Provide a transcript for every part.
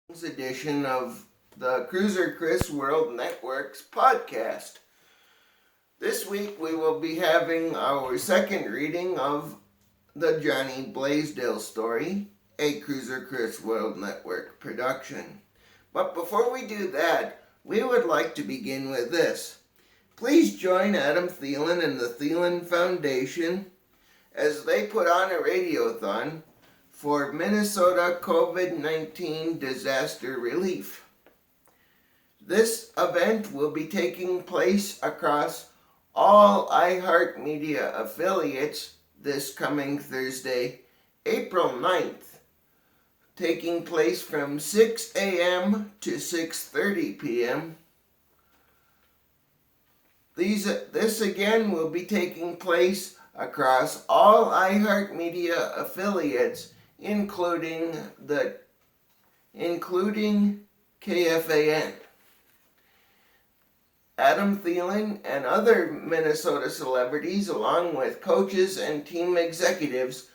edition of the Cruiser Chris World Network's podcast. This week we will be having our second reading of the Jhonny Blaze Dale story, a Cruiser Chris World Network production. But before we do that, we would like to begin with this. Please join Adam Thielen and the Thielen Foundation as they put on a radiothon for Minnesota COVID-19 disaster relief. This event will be taking place across all iHeartMedia affiliates this coming Thursday, April 9th, taking place from 6 a.m. to 6:30 p.m. This again will be taking place across all iHeartMedia affiliates, including KFAN. Adam Thielen and other Minnesota celebrities, along with coaches and team executives,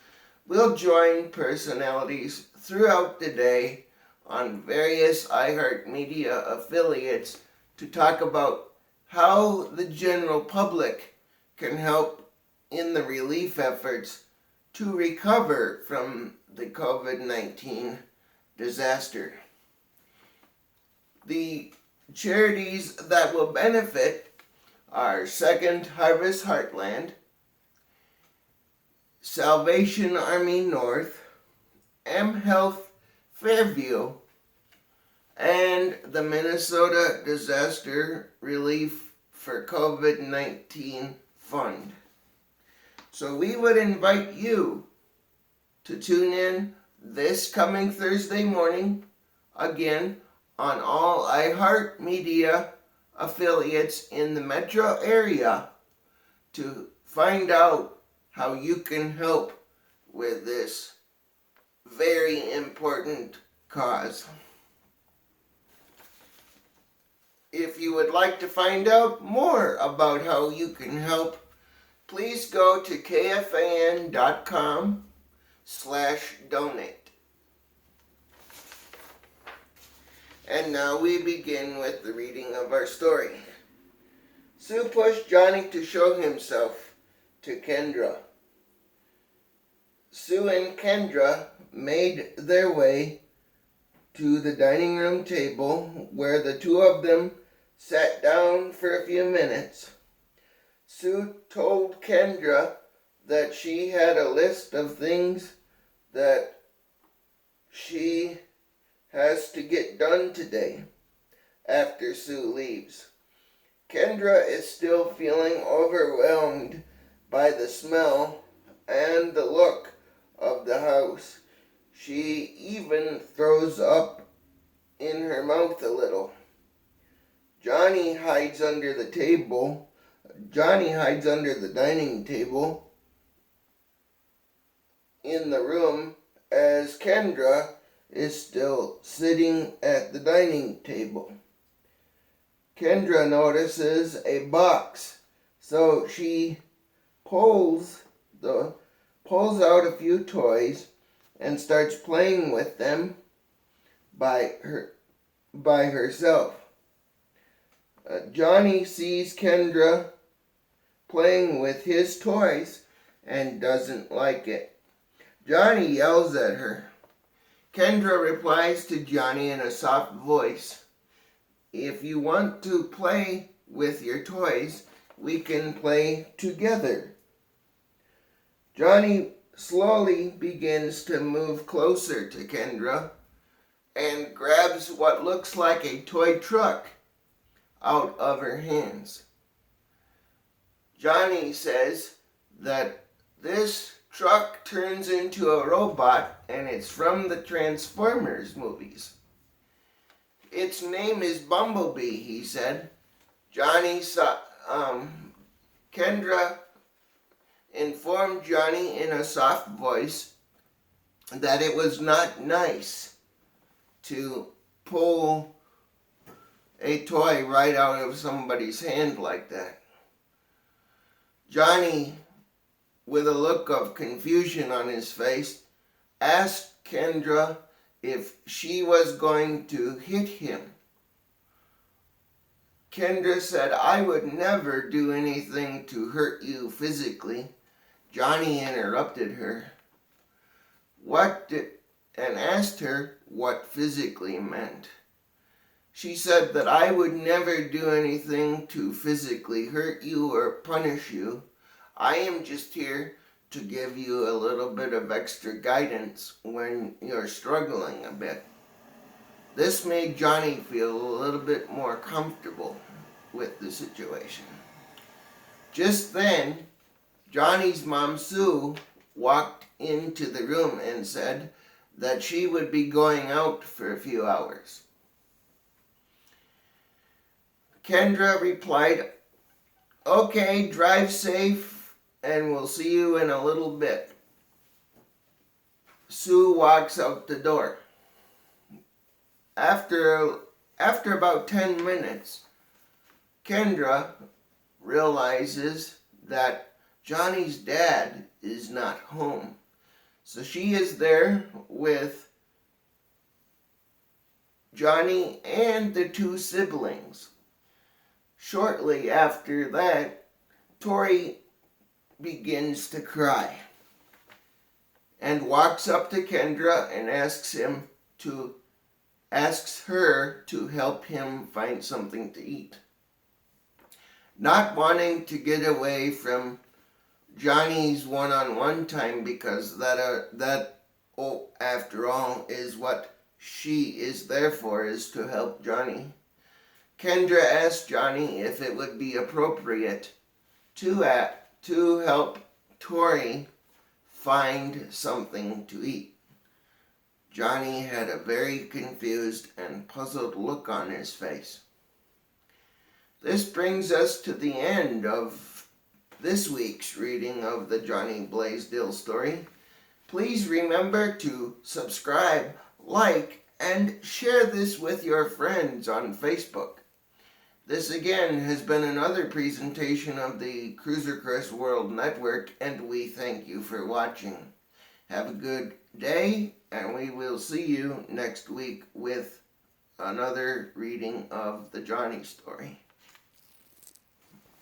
will join personalities throughout the day on various iHeartMedia affiliates to talk about how the general public can help in the relief efforts to recover from the COVID-19 disaster. The charities that will benefit are Second Harvest Heartland, Salvation Army North, M Health Fairview, and the Minnesota Disaster Relief for COVID-19 Fund. So we would invite you to tune in this coming Thursday morning, again, on all iHeartMedia affiliates in the metro area to find out how you can help with this very important cause. If you would like to find out more about how you can help, please go to kfan.com/donate. And now we begin with the reading of our story. Sue pushed Jhonny to show himself to Kendra. Sue and Kendra made their way to the dining room table where the two of them sat down for a few minutes. Sue told Kendra that she had a list of things that she has to get done today after Sue leaves. Kendra is still feeling overwhelmed by the smell and the look of the house. She even throws up in her mouth a little. Jhonny hides under the dining table in the room as Kendra is still sitting at the dining table. Kendra notices a box, so she pulls out a few toys and starts playing with them by herself. Jhonny sees Kendra playing with his toys and doesn't like it. Jhonny yells at her. Kendra replies to Jhonny in a soft voice, "If you want to play with your toys, we can play together." Jhonny slowly begins to move closer to Kendra and grabs what looks like a toy truck out of her hands. Jhonny says that this truck turns into a robot and it's from the Transformers movies. Its name is Bumblebee, he said. Kendra informed Jhonny in a soft voice that it was not nice to pull a toy right out of somebody's hand like that. Jhonny, with a look of confusion on his face, asked Kendra if she was going to hit him. Kendra said, "I would never do anything to hurt you physically." Jhonny interrupted her and asked her what physically meant. She said that I would never do anything to physically hurt you or punish you. I am just here to give you a little bit of extra guidance when you're struggling a bit. This made Jhonny feel a little bit more comfortable with the situation. Just then, Johnny's mom, Sue, walked into the room and said that she would be going out for a few hours. Kendra replied, "Okay, drive safe, and we'll see you in a little bit." Sue walks out the door. After about 10 minutes, Kendra realizes that Johnny's dad is not home. So she is there with Jhonny and the two siblings. Shortly after that, Tori begins to cry and walks up to Kendra and asks her to help him find something to eat. Not wanting to get away from Johnny's one-on-one time, because after all, is what she is there for, is to help Jhonny. Kendra asked Jhonny if it would be appropriate to help Tori find something to eat. Jhonny had a very confused and puzzled look on his face. This brings us to the end of this week's reading of the Jhonny Blaze Dale story. Please remember to subscribe, like, and share this with your friends on Facebook. This again has been another presentation of the Cruiser Chris World Network, and we thank you for watching. Have a good day, and we will see you next week with another reading of the Jhonny story.